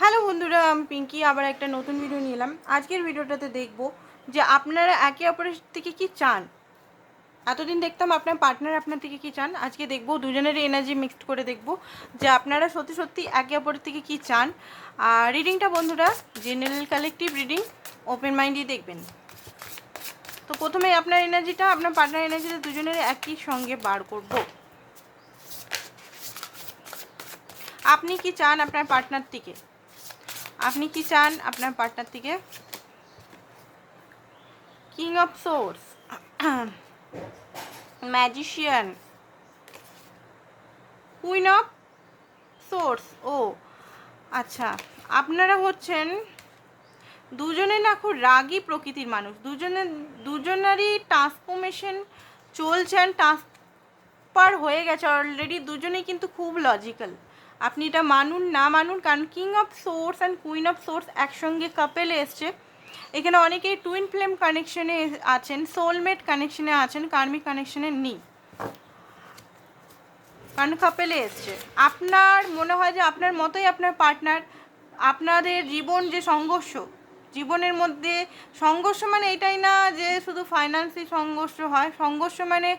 Hello বন্ধুরা, আমি পিঙ্কি আবার একটা নতুন ভিডিও নিয়ে এলাম। আজকের ভিডিওটাতে দেখব যে আপনারা একে অপরের থেকে কি চান। এতদিন দেখতাম আপনার পার্টনার আপনার থেকে কি চান, আজকে দেখব দুজনেরই এনার্জি মিক্সড করে দেখব যে আপনারা সত্যি সত্যি একে অপরের থেকে কি চান। আর রিডিংটা বন্ধুরা জেনারেল কালেকটিভ রিডিং, ওপেন মাইন্ডই দেখবেন। তো প্রথমে আপনার এনার্জিটা আপনার পার্টনার এনার্জিটা দুজনের একই সঙ্গে বার করব। আপনি কি চান আপনার পার্টনার থেকে, আপনি কি চান আপনার পার্টনার থেকে? King of swords, magician, queen of swords. ও আচ্ছা, আপনারা হচ্ছেন দুজনে না খুব রাগী প্রকৃতির মানুষ। দুজনেরই ট্রান্সফরমেশন চলছে, ট্রান্সফার হয়ে গেছে অলরেডি। দুজনেই কিন্তু খুব লজিক্যাল, আপনি এটা মানুন না মানুন, কারণ king of source and queen of source একসঙ্গে কাপেলে এসছে। এখানে অনেকেই টুইন ফ্লেম কানেকশনে আছেন, সোলমেট কানেকশনে আছেন, কার্মিক কানেকশনে নেই, কারণ কাপেলে এসছে। আপনার মনে হয় যে আপনার মতোই আপনার পার্টনার, আপনাদের জীবন যে সংঘর্ষ, জীবনের মধ্যে সংঘর্ষ মানে এটাই না যে শুধু ফাইন্যান্সি সংঘর্ষ হয়, সংঘর্ষ মানে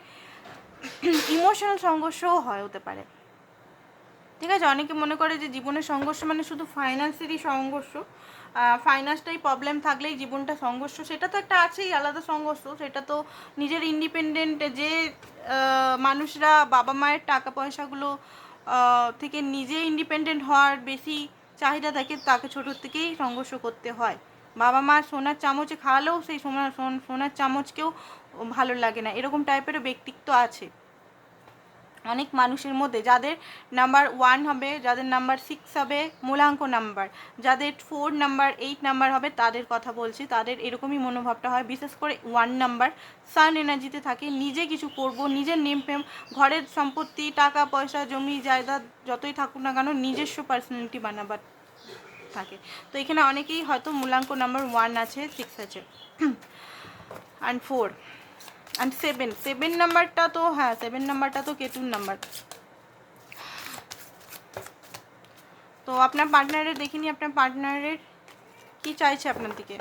ইমোশনাল সংঘর্ষও হতে পারে। ঠিক আছে, অনেকে মনে করে যে জীবনের সংঘর্ষ মানে শুধু ফাইন্যান্সেরই সংঘর্ষ, ফাইন্যান্সটাই প্রবলেম থাকলেই জীবনটা সংঘর্ষ। সেটা তো একটা আছেই আলাদা সংঘর্ষ, সেটা তো নিজের ইন্ডিপেন্ডেন্ট যে মানুষরা বাবা মায়ের টাকা পয়সাগুলো থেকে নিজে ইন্ডিপেন্ডেন্ট হওয়ার বেশি চাহিদা থাকে, তাকে ছোটোর থেকেই সংঘর্ষ করতে হয়। বাবা মা সোনার চামচে খাওয়ালেও সেই সোনার চামচকেও ভালো লাগে না, এরকম টাইপেরও ব্যক্তিত্ব আছে অনেক মানুষের মধ্যে। যাদের নাম্বার 1 হবে, যাদের নাম্বার 6 হবে মূলাঙ্ক নাম্বার, যাদের 4 নাম্বার 8 নাম্বার হবে তাদের কথা বলছি, তাদের এরকমই মনোভাবটা হয়। বিশেষ করে 1 নাম্বার সান এনার্জিতে থাকে, নিজে কিছু করব, নিজের নেম ফেম, ঘরের সম্পত্তি, টাকা পয়সা, জমি জায়দাদ যতই থাকুক না কেন নিজস্ব পার্সোনালিটি বানাবার থাকে। তো এখানে অনেকেই হয়তো মূলাঙ্ক নাম্বার 1 আছে, 6 আছে অ্যান্ড 4 অ্যান্ড 7 নাম্বারটা তো, হ্যাঁ 7 নাম্বারটা তো কেতুর নাম্বার। তো আপনার পার্টনারের দেখিনি, আপনার পার্টনারের কি চাইছে আপনার দিকে।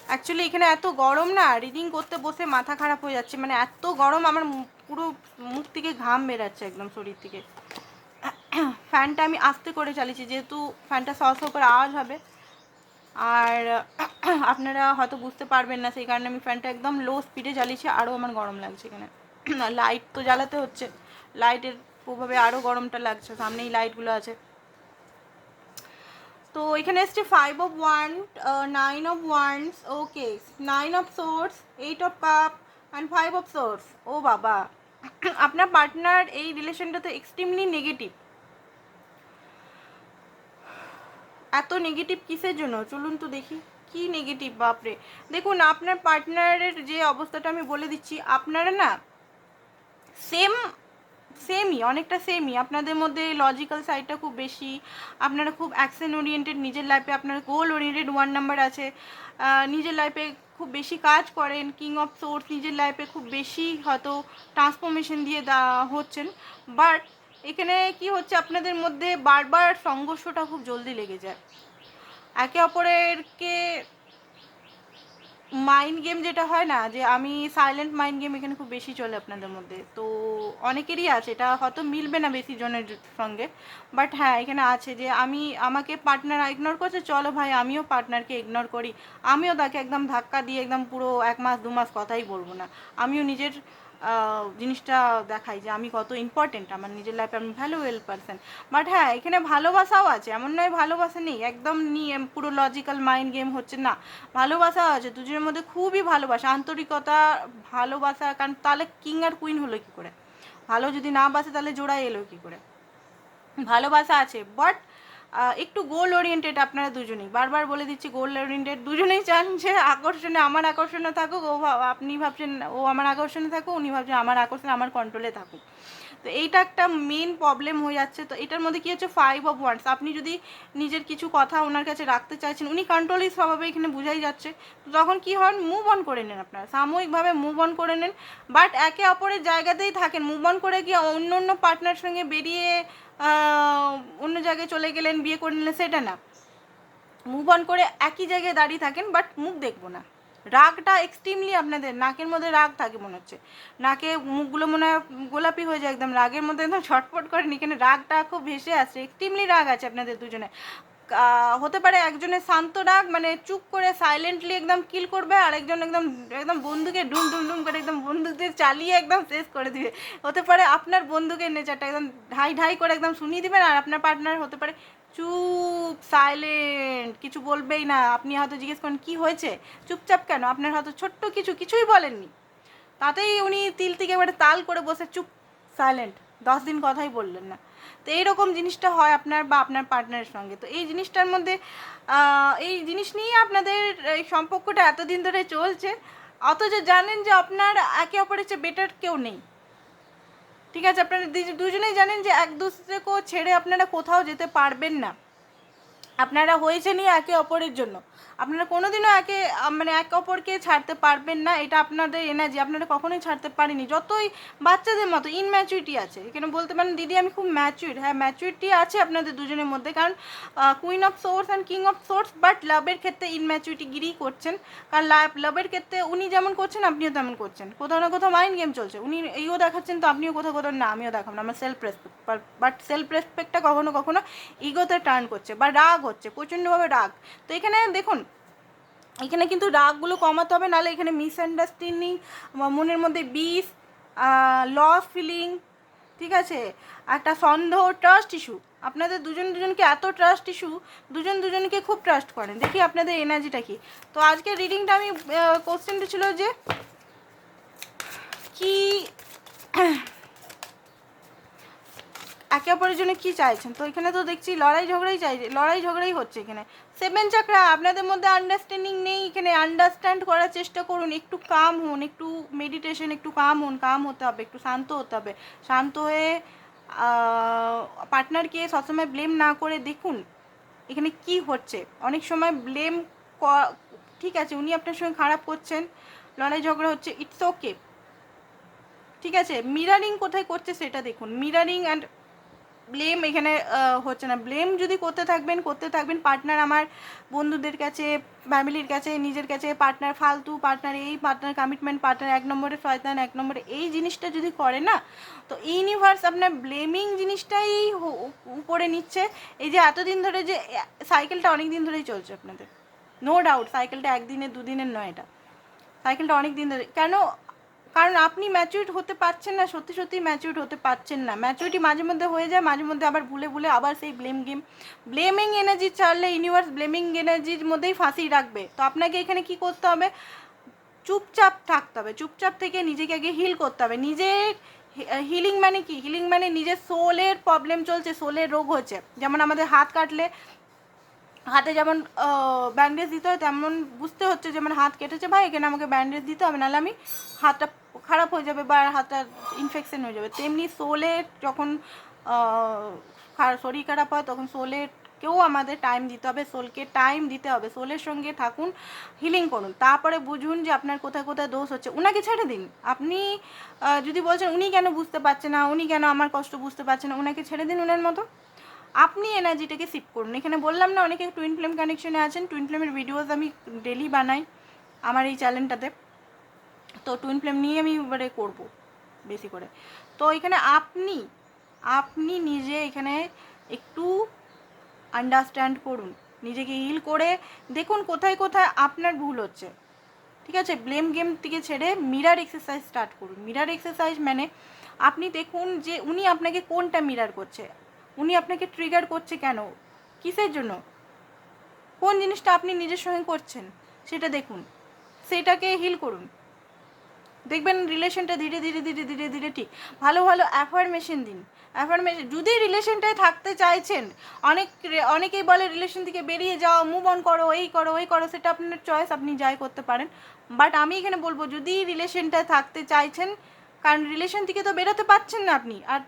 অ্যাকচুয়ালি এখানে এত গরম না, রিডিং করতে বসে মাথা খারাপ হয়ে যাচ্ছে, মানে এত গরম আমার পুরো মুখ থেকে ঘাম বেরাচ্ছে একদম শরীর থেকে। ফ্যানটা আমি আস্তে করে চালিয়েছি যেহেতু ফ্যানটা স করে আওয়াজ হবে, আর আপনারা হয়তো বুঝতে পারবেন না, সেই কারণে আমি ফ্যানটা একদম লো স্পিডে চালিয়েছি। আরও আমার গরম লাগছে এখানে, লাইট তো জ্বালাতে হচ্ছে, লাইটের প্রভাবে আরও গরমটা লাগছে, সামনেই লাইটগুলো আছে। তো এখানে এসছে 5 of wand, 9 of wands, okay 9 of swords, 8 of cup and 5 of swords. ও বাবা, আপনার পার্টনার এই রিলেশনটা তো এক্সট্রিমলি নেগেটিভ। এত নেগেটিভ কিসের জন্য চলুন তো দেখি কি নেগেটিভ। বাপরে, দেখুন আপনার পার্টনারের যে অবস্থাটা আমি বলে দিচ্ছি, আপনারা না সেমই, অনেকটা সেমই। আপনাদের মধ্যে লজিক্যাল সাইডটা খুব বেশি, আপনারা খুব অ্যাকশন ওরিয়েন্টেড, নিজের লাইফে আপনার গোল ওরিয়েন্টেড 1 নাম্বার আছে, নিজের লাইফে খুব বেশি কাজ করেন। কিং অফ সোর্স, নিজের লাইফে খুব বেশি হয়তো ট্রান্সফরমেশন দিয়ে হচ্ছেন। বাট এখানে কি হচ্ছে, আপনাদের মধ্যে বারবার সংঘর্ষটা খুব জলদি লেগে যায় একে অপরেরকে। মাইন্ড গেম যেটা হয় না, যে আমি সাইলেন্ট মাইন্ড গেম এখানে খুব বেশি চলে আপনাদের মধ্যে। তো অনেকেরই আছে, এটা হয়তো মিলবে না বেশি জনের সঙ্গে, বাট হ্যাঁ এখানে আছে যে আমাকে পার্টনার ইগনোর করছে, চলো ভাই আমিও পার্টনারকে ইগনোর করি, আমিও তাকে একদম ধাক্কা দিয়ে একদম পুরো 1 মাস 2 মাস কথাই বলবো না, আমিও নিজের জিনিসটা দেখাই যে আমি কত ইম্পর্টেন্ট, আমার নিজের লাইফে আমি ভ্যালুয়েবল পারসন। বাট হ্যাঁ এখানে ভালোবাসাও আছে, এমন নয় ভালোবাসা নেই, একদম নিয়ে পুরো লজিক্যাল মাইন্ড গেম হচ্ছে না, ভালোবাসাও আছে দুজনের মধ্যে, খুবই ভালোবাসা, আন্তরিকতা, ভালোবাসা। কারণ তাহলে কিং আর কুইন হলো কী করে, ভালো যদি না বাসে তাহলে জোড়া এলো কী করে। ভালোবাসা আছে, বাট একটু গোল ওরিয়েন্টেড আপনারা দুজনেই, বারবার বলে দিচ্ছি গোল ওরিয়েন্টেড। দুজনেই চান যে আকর্ষণে আমার আকর্ষণে থাকুক, আপনি ভাবছেন ও আমার আকর্ষণে থাকুক, উনি ভাবছেন আমার আকর্ষণে আমার কন্ট্রোলে থাকুক। তো এইটা একটা মেন প্রবলেম হয়ে যাচ্ছে। তো এটার মধ্যে কী হচ্ছে, 5 অফ ওয়ান্ডস, আপনি যদি নিজের কিছু কথা ওনার কাছে রাখতে চাইছেন, উনি কন্ট্রোলই স্বভাবে এখানে বোঝাই যাচ্ছে। তো তখন কী হন, মুভ অন করে নেন, আপনারা সাময়িকভাবে মুভ অন করে নেন, বাট একে অপরের জায়গাতেই থাকেন। মুভ অন করে গিয়ে অন্য অন্য পার্টনার সঙ্গে বেরিয়ে অন্য জায়গায় চলে গেলেন, বিয়ে করে নিলেন, সেটা না। মুভ অন করে একই জায়গায় দাঁড়িয়ে থাকেন, বাট মুখ দেখবো না। রাগটা এক্সট্রিমলি আপনাদের নাকের মধ্যে রাগ থাকে, মনে হচ্ছে নাকে মুখগুলো মনে হয় গোলাপি হয়ে যায়, একদম রাগের মধ্যে একদম ছটফট করেন, এখানে রাগটা খুব ভেসে আসছে, এক্সট্রিমলি রাগ আছে আপনাদের দুজনে। হতে পারে একজনের শান্ত রাগ, মানে চুপ করে সাইলেন্টলি একদম কিল করবে, আর একজন একদম একদম বন্দুকে ডুম ডুম ডুম করে একদম বন্দুক দিয়ে চালিয়ে একদম শেষ করে দিবে। হতে পারে আপনার বন্দুকের নেচারটা একদম ঢাই ঢাই করে একদম শুনিয়ে দিবেন, আর আপনার পার্টনার হতে পারে চুপ সাইলেন্ট, কিছু বলবেই না। আপনি হয়তো জিজ্ঞেস করেন কী হয়েছে, চুপচাপ কেন, আপনার হয়তো ছোট্ট কিছুই বলেননি, তাতেই উনি তিল থেকে এবারে তাল করে বসে চুপ সাইলেন্ট, 10 দিন কথাই বললেন না। তো এইরকম জিনিসটা হয় আপনার বা আপনার পার্টনারের সঙ্গে। তো এই জিনিসটার মধ্যে এই জিনিস নিয়েই আপনাদের এই সম্পর্কটা এতদিন ধরে চলছে, অথচ জানেন যে আপনার একে অপরের চেয়ে বেটার কেউ নেই। ঠিক আছে, আপনারা দুজনেই জানেন যে এক দুসরেকেও ছেড়ে আপনারা কোথাও যেতে পারবেন না। আপনারা হয়েছেনই একে অপরের জন্য, আপনারা কোনোদিনও মানে একে অপরকে ছাড়তে পারবেন না, এটা আপনাদের এনার্জি, আপনারা কখনোই ছাড়তে পারেনি। যতই বাচ্চাদের মতো ইনম্যাচুরিটি আছে, এখানে বলতে পারেন দিদি আমি খুব ম্যাচুর, হ্যাঁ ম্যাচুরিটি আছে আপনাদের দুজনের মধ্যে, কারণ queen of source and king of source, but লাভের ক্ষেত্রে ইনম্যাচুরিটি গিরিই করছেন। কারণ লাভের ক্ষেত্রে উনি যেমন করছেন আপনিও তেমন করছেন, কোথাও না কোথাও মাইন্ড গেম চলছে, উনি এইও দেখাচ্ছেন তো আপনিও কোথাও কোথাও না আমিও দেখাবো না, আমার সেলফ রেসপেক্ট, বাট সেলফ রেসপেক্টটা কখনো কখনো ইগোতে টার্ন করছে বা রাগ হচ্ছে, প্রচণ্ডভাবে রাগ। তো এখানে দেখুন, এখানে কিন্তু রাগগুলো কমাতে হবে, নাহলে এখানে মিসআন্ডারস্ট্যান্ডিং, মনের মধ্যে বিষ, লস ফিলিং, ঠিক আছে, একটা সন্দেহ, ট্রাস্ট ইস্যু, আপনাদের দুজনকে এত ট্রাস্ট ইস্যু, দুজনকে খুব ট্রাস্ট করেন। দেখি আপনাদের এনার্জিটা কি। তো আজকের রিডিংটা আমি কোশ্চেনটা ছিল যে কি একে অপরের জন্য কী চাইছেন। তো এখানে তো দেখছি লড়াই ঝগড়াই হচ্ছে এখানে। 7 চাকরা, আপনাদের মধ্যে আন্ডারস্ট্যান্ডিং নেই, এখানে আন্ডারস্ট্যান্ড করার চেষ্টা করুন, একটু কাম হন, একটু মেডিটেশন, একটু কাম হতে হবে, একটু শান্ত হতে হবে। শান্ত হয়ে পার্টনারকে সবসময় ব্লেম না করে দেখুন এখানে কি হচ্ছে। অনেক সময় ব্লেম, ঠিক আছে উনি আপনার সঙ্গে খারাপ করছেন, লড়াই ঝগড়া হচ্ছে, ইটস ওকে, ঠিক আছে। মিরারিং কোথায় করছে সেটা দেখুন, মিরারিং অ্যান্ড ব্লেম এখানে হচ্ছে না। ব্লেম যদি করতে থাকবেন পার্টনার আমার বন্ধুদের কাছে, ফ্যামিলির কাছে, নিজের কাছে, পার্টনার ফালতু, পার্টনার এই, পার্টনার কমিটমেন্ট, পার্টনার 1 নম্বরে শয়তান, 1 নম্বরে এই জিনিসটা যদি করে না, তো ইউনিভার্স আপনার ব্লেমিং জিনিসটাই উপরে নিচ্ছে। এই যে এতদিন ধরে যে সাইকেলটা অনেক দিন ধরেই চলছে আপনাদের, নো ডাউট সাইকেলটা একদিনের দুদিনের নয়, এটা সাইকেলটা অনেক দিন ধরে। কারণ আপনি ম্যাচিউরড হতে পারছেন না, সত্যি ম্যাচিউরড হতে পারছেন না। ম্যাচিউরিটি মাঝে মধ্যে হয়ে যায়, মাঝে মধ্যে আবার ভুলে আবার সেই ব্লেমিং এনার্জি চাললে ইউনিভার্স ব্লেমিং এনার্জির মধ্যেই ফাঁসিয়ে রাখবে। তো আপনাকে এখানে কি করতে হবে, চুপচাপ থাকতে হবে, চুপচাপ থেকে নিজেকে আগে হিল করতে হবে। নিজের হিলিং মানে কি, হিলিং মানে নিজের সোলের প্রবলেম চলছে, সোলের রোগ হচ্ছে। যেমন আমাদের হাত কাটলে হাতে যেমন ব্যান্ডেজ দিতে হয়, তেমন বুঝতে হচ্ছে যেমন হাত কেটেছে ভাই, এখানে আমাকে ব্যান্ডেজ দিতে হবে, নাহলে আমি হাতটা খারাপ হয়ে যাবে বা হাতটা ইনফেকশন হয়ে যাবে। তেমনি সোলের যখন শরীর খারাপ হয় তখন সোলেরকেও আমাদের টাইম দিতে হবে, সোলকে টাইম দিতে হবে, সোলের সঙ্গে থাকুন, হিলিং করুন, তারপরে বুঝুন যে আপনার কোথায় কোথায় দোষ হচ্ছে। উনাকে ছেড়ে দিন। আপনি যদি বলছেন উনি কেন বুঝতে পারছে না, উনি কেন আমার কষ্ট বুঝতে পারছে না, উনাকে ছেড়ে দিন উনার মতো, আপনি এনার্জিটাকে শিফট করুন। এখানে বললাম না অনেকে টুইন ফ্লেম কানেকশনে আছেন, টুইন ফ্লেমের ভিডিওস আমি ডেলি বানাই আমার এই চ্যানেলটাতে, তো টুইন ফ্লেম নিয়ে আমি এবারে করবো বেশি করে। তো এখানে আপনি নিজে এখানে একটু আন্ডারস্ট্যান্ড করুন, নিজেকে হিল করে দেখুন কোথায় কোথায় আপনার ভুল হচ্ছে, ঠিক আছে। ব্লেম গেম থেকে ছেড়ে মিরার এক্সারসাইজ স্টার্ট করুন। মিরার এক্সারসাইজ মানে আপনি দেখুন যে উনি আপনাকে কোনটা মিরার করছে, উনি আপনাকে ট্রিগার করছে কেন, কিসের জন্য, কোন জিনিসটা আপনি নিজের সঙ্গে করছেন সেটা দেখুন, সেটাকে হিল করুন। দেখবেন রিলেশনটা ধীরে ধীরে ঠিক। ভালো অ্যাফার্মেশন দিন। যদি রিলেশনটায় থাকতে চাইছেন, অনেকেই বলে রিলেশন থেকে বেরিয়ে যাও, মুভ অন করো, এই করো, সেটা আপনার চয়েস, আপনি যাই করতে পারেন। বাট আমি এখানে বলবো যদি রিলেশনটায় থাকতে চাইছেন, কারণ রিলেশন থেকে তো বেরোতে পারছেন না আপনি, আর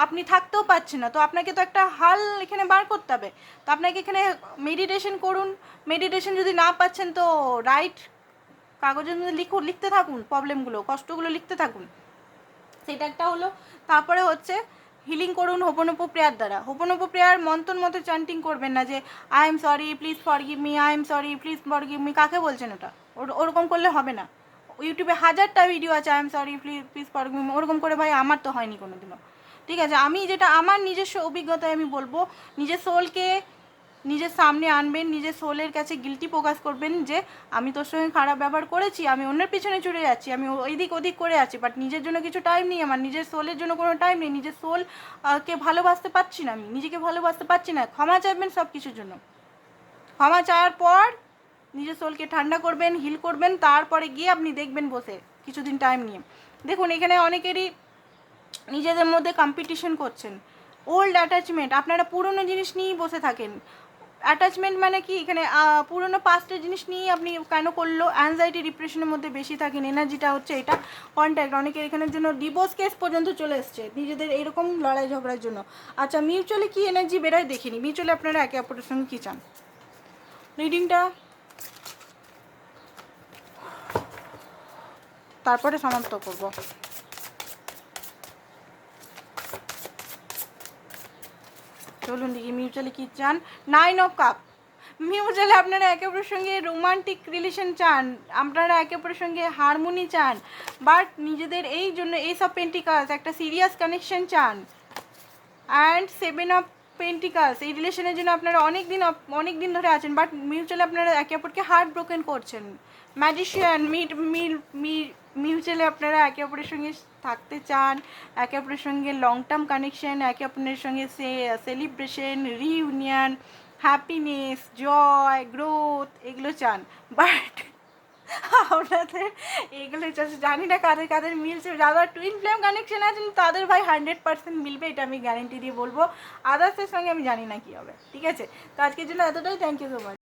আপনি থাকতেও পারছেন না, তো আপনাকে তো একটা হাল এখানে বার করতে হবে। তো আপনাকে এখানে মেডিটেশন করুন, মেডিটেশন যদি না পাচ্ছেন তো রাইট কাগজের মধ্যে লিখতে থাকুন, প্রবলেমগুলো কষ্টগুলো লিখতে থাকুন, সেটা একটা হলো। তারপরে হচ্ছে হিলিং করুন হোপোনোপো প্রেয়ার দ্বারা। হোপোনোপো প্রেয়ার মন্তর মতো চান্টিং করবেন না যে I am sorry please forgive me, I am sorry please forgive me, কাকে বলছেন ওটা? ওরকম করলে হবে না। ইউটিউবে হাজারটা ভিডিও আছে I am sorry please forgive me, ওরকম করে ভাই আমার তো হয়নি কোনো দিনও। ঠিক আছে, আমি যেটা আমার নিজস্ব অভিজ্ঞতায় আমি বলবো, নিজের সোলকে নিজের সামনে আনবেন, নিজের সোলের কাছে গিল্টি প্রকাশ করবেন যে আমি তোর সঙ্গে খারাপ ব্যবহার করেছি, আমি অন্যের পিছনে ছুটে যাচ্ছি, আমি ওইদিক ওদিক করে আছি, বাট নিজের জন্য কিছু টাইম নেই, আমার নিজের সোলের জন্য কোনো টাইম নেই, নিজের সোল কে ভালোবাসতে পারছি না, আমি নিজেকে ভালোবাসতে পারছি না। ক্ষমা চাইবেন সব কিছুর জন্য। ক্ষমা চাওয়ার পর নিজের সোলকে ঠান্ডা করবেন, হিল করবেন, তারপরে গিয়ে আপনি দেখবেন বসে কিছুদিন টাইম নিয়ে। দেখুন এখানে অনেকেরই নিজেদের মধ্যে কম্পিটিশন করছেন, ওল্ড অ্যাটাচমেন্ট, আপনারা পুরনো জিনিস নিয়েই বসে থাকেন। অ্যাটাচমেন্ট মানে কি, এখানে পুরনো পাস্টের জিনিস নিয়েই আপনি কেন করলো, অ্যাংজাইটি ডিপ্রেশনের মধ্যে বেশি থাকেন, এনার্জিটা হচ্ছে এটা কন্ট্যাক্ট। অনেকের এখানের জন্য ডিভোর্স কেস পর্যন্ত চলে এসছে নিজেদের এইরকম লড়াই ঝগড়ার জন্য। আচ্ছা মিউচুয়ালি কি এনার্জি বেরোয় দেখিনি, মিউচুয়ালি আপনারা একে অপরের সঙ্গে কী চান। রিডিংটা তারপরে সমাপ্ত করব। চলুন দেখি মিউচুয়ালি কী চান। 9 অফ কাপ, মিউচুয়ালি আপনারা একে অপরের সঙ্গে রোমান্টিক রিলেশন চান, আপনারা একে অপরের সঙ্গে হারমোনি চান, বাট নিজেদের এই জন্য এইস অফ পেন্টিকালস একটা সিরিয়াস কানেকশন চান। অ্যান্ড 7 অফ পেন্টিকালস, এই রিলেশনের জন্য আপনারা অনেক দিন ধরে আছেন, বাট মিউচুয়ালি আপনারা একে অপরকে হার্ট ব্রোকেন করছেন। ম্যাজিশিয়ান, মিউচুয়ালি আপনারা একে অপরের সঙ্গে থাকতে চান, একে অপরের সঙ্গে লং টার্ম কানেকশন, একে অপরের সঙ্গে সেলিব্রেশন, রিইউনিয়ন, হ্যাপিনেস, জয়, গ্রোথ, এগুলো চান, বাট আপনাদের এগুলো জানি না কাদের কাদের মিলছে। যারা টুইন ফ্লেম কানেকশন আছেন তাদের ভাই 100% মিলবে, এটা আমি গ্যারেন্টি দিয়ে বলবো। আদার্সের সঙ্গে আমি জানি না কী হবে। ঠিক আছে, তো আজকের জন্য এতটাই, থ্যাংক ইউ সো মাচ।